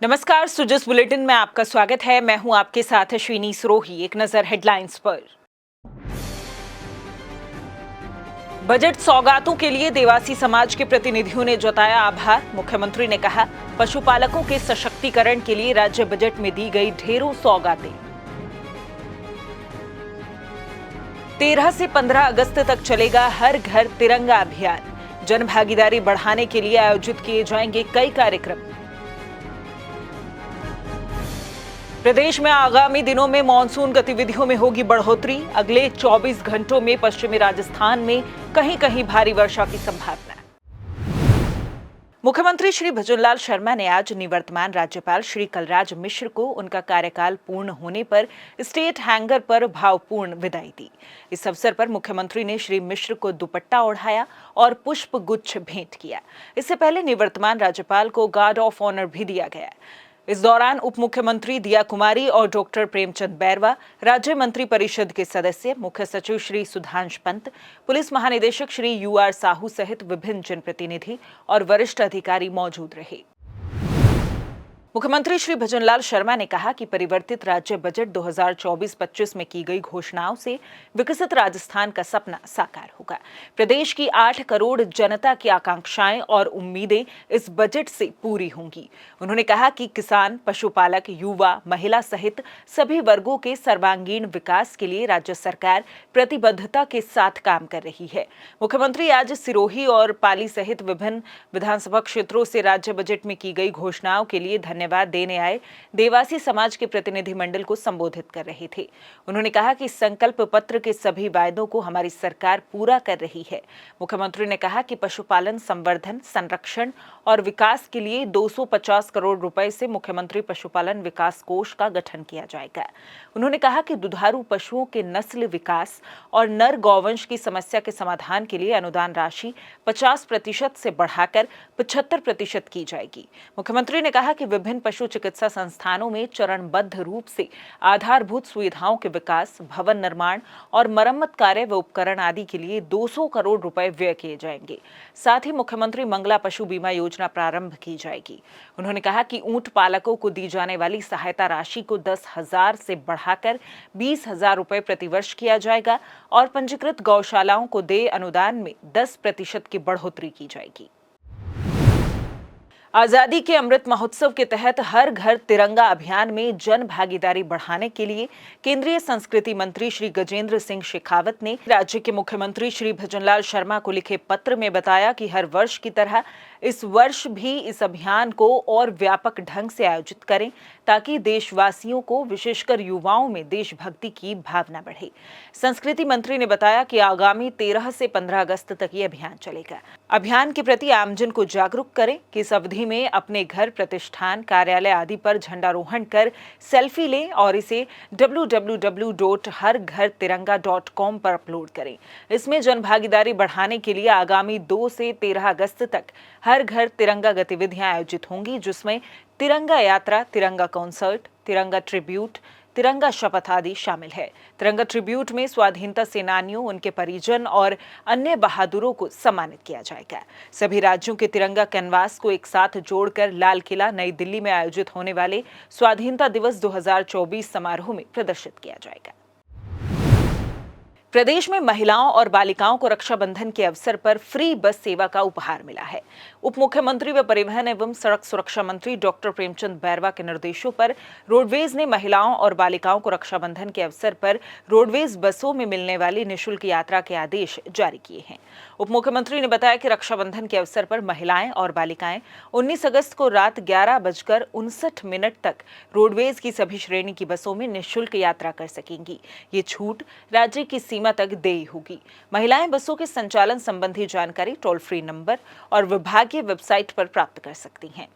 नमस्कार, सुजस बुलेटिन में आपका स्वागत है। मैं हूं आपके साथ अश्विनी सरोही। एक नजर हेडलाइंस पर। बजट सौगातों के लिए देवासी समाज के प्रतिनिधियों ने जताया आभार। मुख्यमंत्री ने कहा, पशुपालकों के सशक्तिकरण के लिए राज्य बजट में दी गई ढेरों सौगातें। 13 से 15 अगस्त तक चलेगा हर घर तिरंगा अभियान। जन भागीदारी बढ़ाने के लिए आयोजित किए जाएंगे कई कार्यक्रम। प्रदेश में आगामी दिनों में मानसून गतिविधियों में होगी बढ़ोतरी। अगले 24 घंटों में पश्चिमी राजस्थान में कहीं कहीं भारी वर्षा की संभावना। मुख्यमंत्री श्री भजनलाल शर्मा ने आज निवर्तमान राज्यपाल श्री कलराज मिश्र को उनका कार्यकाल पूर्ण होने पर स्टेट हैंगर पर भावपूर्ण विदाई दी। इस अवसर पर मुख्यमंत्री ने श्री मिश्र को दुपट्टा ओढ़ाया और पुष्प गुच्छ भेंट किया। इससे पहले निवर्तमान राज्यपाल को गार्ड ऑफ ऑनर भी दिया गया। इस दौरान उप मुख्यमंत्री दिया कुमारी और डॉक्टर प्रेमचंद बैरवा, राज्य मंत्री परिषद के सदस्य, मुख्य सचिव श्री सुधांश पंत, पुलिस महानिदेशक श्री UR साहू सहित विभिन्न जनप्रतिनिधि और वरिष्ठ अधिकारी मौजूद रहे। मुख्यमंत्री श्री भजनलाल शर्मा ने कहा कि परिवर्तित राज्य बजट 2024-25 में की गई घोषणाओं से विकसित राजस्थान का सपना साकार होगा। प्रदेश की 8 करोड़ जनता की आकांक्षाएं और उम्मीदें इस बजट से पूरी होंगी। उन्होंने कहा कि किसान, पशुपालक, युवा, महिला सहित सभी वर्गों के सर्वांगीण विकास के लिए राज्य सरकार प्रतिबद्धता के साथ काम कर रही है। मुख्यमंत्री आज सिरोही और पाली सहित विभिन्न विधानसभा क्षेत्रों से राज्य बजट में की गई घोषणाओं के लिए धन्यवाद देने आए देवासी समाज के प्रतिनिधिमंडल को संबोधित कर रहे थे। उन्होंने कहा कि संकल्प पत्र के सभी वायदों को हमारी सरकार पूरा कर रही है। मुख्यमंत्री ने कहा कि पशुपालन संवर्धन, संरक्षण और विकास के लिए 250 करोड़ रुपए से मुख्यमंत्री पशुपालन विकास कोष का गठन किया जाएगा। उन्होंने कहा कि दुधारू पशुओं के नस्ल विकास और नर गौवंश की समस्या के समाधान के लिए अनुदान राशि 50% से बढ़ाकर 75% की जाएगी। मुख्यमंत्री ने कहा कि विभिन्न पशु चिकित्सा संस्थानों में चरणबद्ध रूप से आधारभूत सुविधाओं के विकास, भवन निर्माण और मरम्मत कार्य व उपकरण आदि के लिए 200 करोड़ रुपए व्यय किए जाएंगे। साथ ही मुख्यमंत्री मंगला पशु बीमा योजना प्रारंभ की जाएगी। उन्होंने कहा कि ऊंट पालकों को दी जाने वाली सहायता राशि को 10,000 से बढ़ाकर 20,000 रुपए प्रतिवर्ष किया जाएगा और पंजीकृत गौशालाओं को देय अनुदान में 10% की बढ़ोतरी की जाएगी। आजादी के अमृत महोत्सव के तहत हर घर तिरंगा अभियान में जन भागीदारी बढ़ाने के लिए केंद्रीय संस्कृति मंत्री श्री गजेंद्र सिंह शेखावत ने राज्य के मुख्यमंत्री श्री भजनलाल शर्मा को लिखे पत्र में बताया कि हर वर्ष की तरह इस वर्ष भी इस अभियान को और व्यापक ढंग से आयोजित करें ताकि देशवासियों को, विशेषकर युवाओं में देशभक्ति की भावना बढ़े। संस्कृति मंत्री ने बताया कि आगामी 13 से 15 अगस्त तक ये अभियान चलेगा। अभियान के प्रति आमजन को जागरूक करें कि इस अवधि में अपने घर, प्रतिष्ठान, कार्यालय आदि पर झंडारोहण कर सेल्फी लें और इसे www.harghartiranga.com पर अपलोड करें। इसमें जन भागीदारी बढ़ाने के लिए आगामी 2 से 13 अगस्त तक हर घर तिरंगा गतिविधियां आयोजित होंगी, जिसमें तिरंगा यात्रा, तिरंगा कॉन्सर्ट, तिरंगा ट्रिब्यूट, तिरंगा शपथ आदि शामिल है। तिरंगा ट्रिब्यूट में स्वाधीनता सेनानियों, उनके परिजन और अन्य बहादुरों को सम्मानित किया जाएगा। सभी राज्यों के तिरंगा कैनवास को एक साथ जोड़कर लाल किला, नई दिल्ली में आयोजित होने वाले स्वाधीनता दिवस 2024 समारोह में प्रदर्शित किया जाएगा। प्रदेश में महिलाओं और बालिकाओं को रक्षाबंधन के अवसर पर फ्री बस सेवा का उपहार मिला है। उप मुख्यमंत्री व परिवहन एवं सड़क सुरक्षा मंत्री डॉक्टर प्रेमचंद बैरवा के निर्देशों पर रोडवेज ने महिलाओं और बालिकाओं को रक्षाबंधन के अवसर पर रोडवेज बसों में मिलने वाली निःशुल्क यात्रा के आदेश जारी किए हैं। उप मुख्यमंत्री ने बताया कि रक्षाबंधन के अवसर पर महिलाएं और बालिकाएं 19 अगस्त को रात 11:59 तक रोडवेज की सभी श्रेणी की बसों में निःशुल्क यात्रा कर सकेंगी। ये छूट राज्य की सीमा तक देय होगी। महिलाएं बसों के संचालन संबंधी जानकारी टोल फ्री नंबर और विभागीय वेबसाइट पर प्राप्त कर सकती हैं।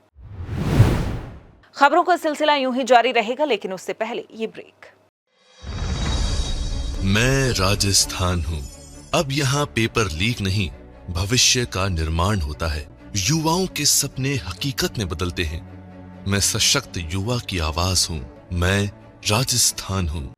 खबरों का सिलसिला यूं ही जारी रहेगा, लेकिन उससे पहले ये ब्रेक। मैं राजस्थान हूँ। अब यहाँ पेपर लीक नहीं, भविष्य का निर्माण होता है। युवाओं के सपने हकीकत में बदलते हैं। मैं सशक्त युवा की आवाज हूँ। मैं राजस्थान हूँ।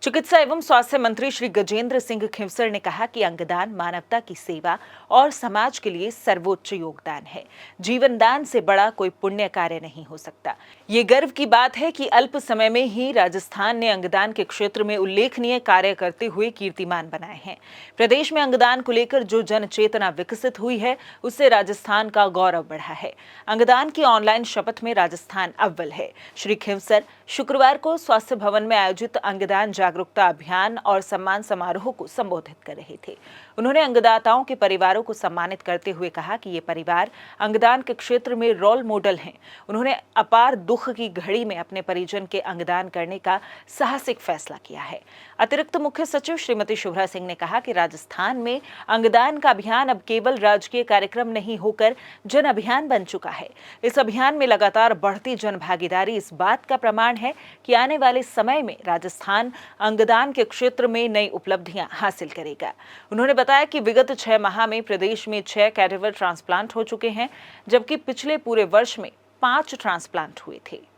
चिकित्सा एवं स्वास्थ्य मंत्री श्री गजेंद्र सिंह खिंवसर ने कहा कि अंगदान मानवता की सेवा और समाज के लिए सर्वोच्च योगदान है। जीवन दान से बड़ा कोई पुण्य कार्य नहीं हो सकता। ये गर्व की बात है कि अल्प समय में ही राजस्थान ने अंगदान के क्षेत्र में उल्लेखनीय कार्य करते हुए कीर्तिमान बनाए हैं। प्रदेश में अंगदान को लेकर जो जन चेतना विकसित हुई है, उससे राजस्थान का गौरव बढ़ा है। अंगदान की ऑनलाइन शपथ में राजस्थान अव्वल है। श्री खिंवसर शुक्रवार को स्वास्थ्य भवन में आयोजित अंगदान जागरूकता अभियान और सम्मान समारोह को संबोधित कर रहे थे। उन्होंने अंगदाताओं के परिवारों को सम्मानित करते हुए कहा कि ये परिवार अंगदान के क्षेत्र में रोल मॉडल हैं। उन्होंने अपार दुख की घड़ी में अपने परिजन के अंगदान करने का साहसिक फैसला किया है। अतिरिक्त मुख्य सचिव श्रीमती शुभ्रा सिंह ने कहा कि राजस्थान में अंगदान का अभियान अब केवल राजकीय कार्यक्रम नहीं होकर जन अभियान बन चुका है। इस अभियान में लगातार बढ़ती जन भागीदारी इस बात का प्रमाण है कि आने वाले समय में राजस्थान अंगदान के क्षेत्र में नई उपलब्धियां हासिल करेगा। उन्होंने बताया कि विगत 6 माह में प्रदेश में 6 कैडेवर ट्रांसप्लांट हो चुके हैं, जबकि पिछले पूरे वर्ष में 5 ट्रांसप्लांट हुए थे।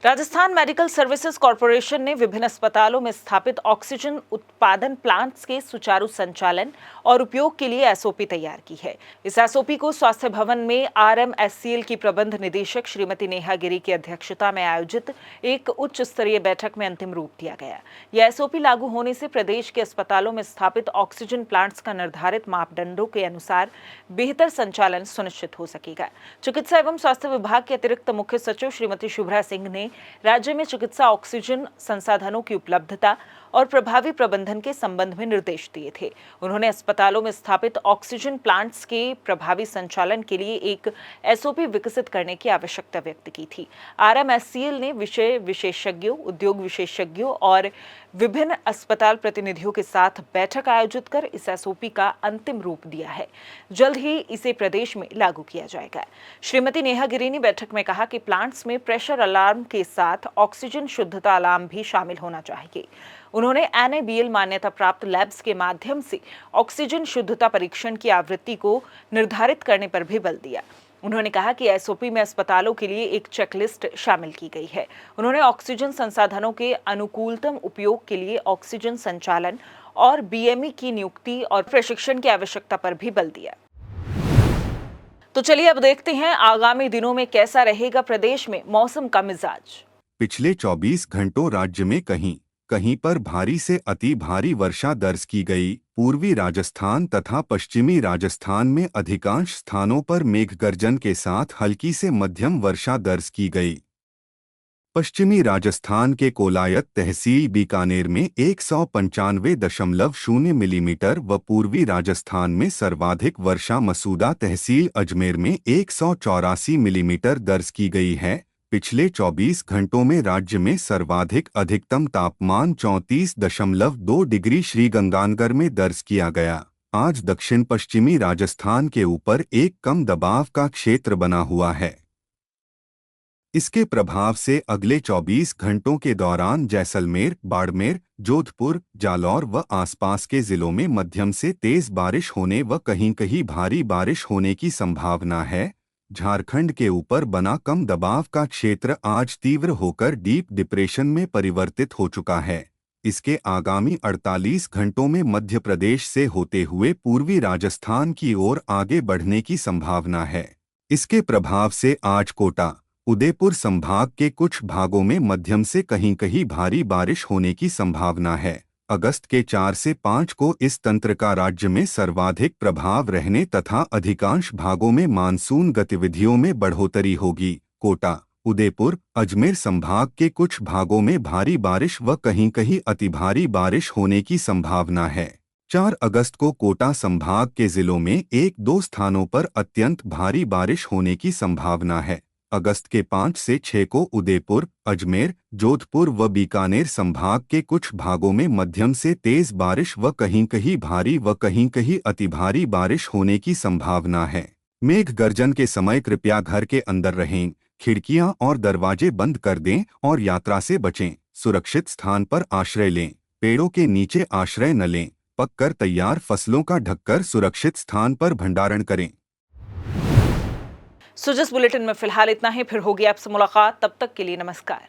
राजस्थान मेडिकल सर्विसेज कॉर्पोरेशन ने विभिन्न अस्पतालों में स्थापित ऑक्सीजन उत्पादन प्लांट्स के सुचारू संचालन और उपयोग के लिए एसओपी तैयार की है। इस एसओपी को स्वास्थ्य भवन में आरएमएससीएल की प्रबंध निदेशक श्रीमती नेहा गिरी की अध्यक्षता में आयोजित एक उच्च स्तरीय बैठक में अंतिम रूप दिया गया। यह एसओपी लागू होने से प्रदेश के अस्पतालों में स्थापित ऑक्सीजन प्लांट्स का निर्धारित मापदंडों के अनुसार बेहतर संचालन सुनिश्चित हो सकेगा। चिकित्सा एवं स्वास्थ्य विभाग के अतिरिक्त मुख्य सचिव श्रीमती शुभ्रा सिंह ने राज्य में चिकित्सा ऑक्सीजन संसाधनों की उपलब्धता और प्रभावी प्रबंधन के संबंध में निर्देश दिए थे। उन्होंने अस्पतालों में स्थापित ऑक्सीजन प्लांट्स के प्रभावी संचालन के लिए एक एसओपी विकसित करने की आवश्यकता व्यक्त की थी। आरएमएससीएल ने विषय विशेषज्ञों, उद्योग विशेषज्ञों और विभिन्न अस्पताल प्रतिनिधियों के साथ बैठक आयोजित कर इस एसओपी का अंतिम रूप दिया है। जल्द ही इसे प्रदेश में लागू किया जाएगा। श्रीमती नेहा गिरी ने बैठक में कहा कि प्लांट्स में प्रेशर अलार्म के साथ ऑक्सीजन शुद्धता अलार्म भी शामिल होना चाहिए। उन्होंने एनएबीएल मान्यता प्राप्त लैब्स के माध्यम से ऑक्सीजन शुद्धता परीक्षण की आवृत्ति को निर्धारित करने पर भी बल दिया। उन्होंने कहा कि एसओपी में अस्पतालों के लिए एक चेकलिस्ट शामिल की गई है। उन्होंने ऑक्सीजन संसाधनों के अनुकूलतम उपयोग के लिए ऑक्सीजन संचालन और बीएमई की नियुक्ति और प्रशिक्षण की आवश्यकता पर भी बल दिया। तो चलिए अब देखते हैं आगामी दिनों में कैसा रहेगा प्रदेश में मौसम का मिजाज। पिछले 24 घंटों राज्य में कहीं पर भारी से अति भारी वर्षा दर्ज की गई। पूर्वी राजस्थान तथा पश्चिमी राजस्थान में अधिकांश स्थानों पर मेघगर्जन के साथ हल्की से मध्यम वर्षा दर्ज की गई। पश्चिमी राजस्थान के कोलायत तहसील बीकानेर में 195.0 मिलीमीटर व पूर्वी राजस्थान में सर्वाधिक वर्षा मसूदा तहसील अजमेर में 184 मिलीमीटर दर्ज की गई है। पिछले 24 घंटों में राज्य में सर्वाधिक अधिकतम तापमान 34.2 डिग्री श्रीगंगानगर में दर्ज किया गया। आज दक्षिण पश्चिमी राजस्थान के ऊपर एक कम दबाव का क्षेत्र बना हुआ है। इसके प्रभाव से अगले 24 घंटों के दौरान जैसलमेर, बाड़मेर, जोधपुर, जालौर व आसपास के जिलों में मध्यम से तेज बारिश होने व कहीं-कहीं भारी बारिश होने की संभावना है। झारखंड के ऊपर बना कम दबाव का क्षेत्र आज तीव्र होकर डीप डिप्रेशन में परिवर्तित हो चुका है। इसके आगामी 48 घंटों में मध्य प्रदेश से होते हुए पूर्वी राजस्थान की ओर आगे बढ़ने की संभावना है। इसके प्रभाव से आज कोटा, उदयपुर संभाग के कुछ भागों में मध्यम से कहीं-कहीं भारी बारिश होने की संभावना है। अगस्त के 4 से 5 को इस तंत्र का राज्य में सर्वाधिक प्रभाव रहने तथा अधिकांश भागों में मानसून गतिविधियों में बढ़ोतरी होगी। कोटा, उदयपुर, अजमेर संभाग के कुछ भागों में भारी बारिश व कहीं-कहीं अतिभारी बारिश होने की संभावना है। 4 अगस्त को कोटा संभाग के जिलों में 1-2 स्थानों पर अत्यंत भारी बारिश होने की संभावना है। अगस्त के 5 से 6 को उदयपुर, अजमेर, जोधपुर व बीकानेर संभाग के कुछ भागों में मध्यम से तेज बारिश व कहीं-कहीं भारी व कहीं-कहीं अतिभारी बारिश होने की संभावना है। मेघ गर्जन के समय कृपया घर के अंदर रहें, खिड़कियां और दरवाजे बंद कर दें और यात्रा से बचें। सुरक्षित स्थान पर आश्रय लें, पेड़ों के नीचे आश्रय न लें। पककर तैयार फसलों का ढककर सुरक्षित स्थान पर भंडारण करें। सुजस बुलेटिन में फिलहाल इतना ही। फिर होगी आपसे मुलाकात, तब तक के लिए नमस्कार।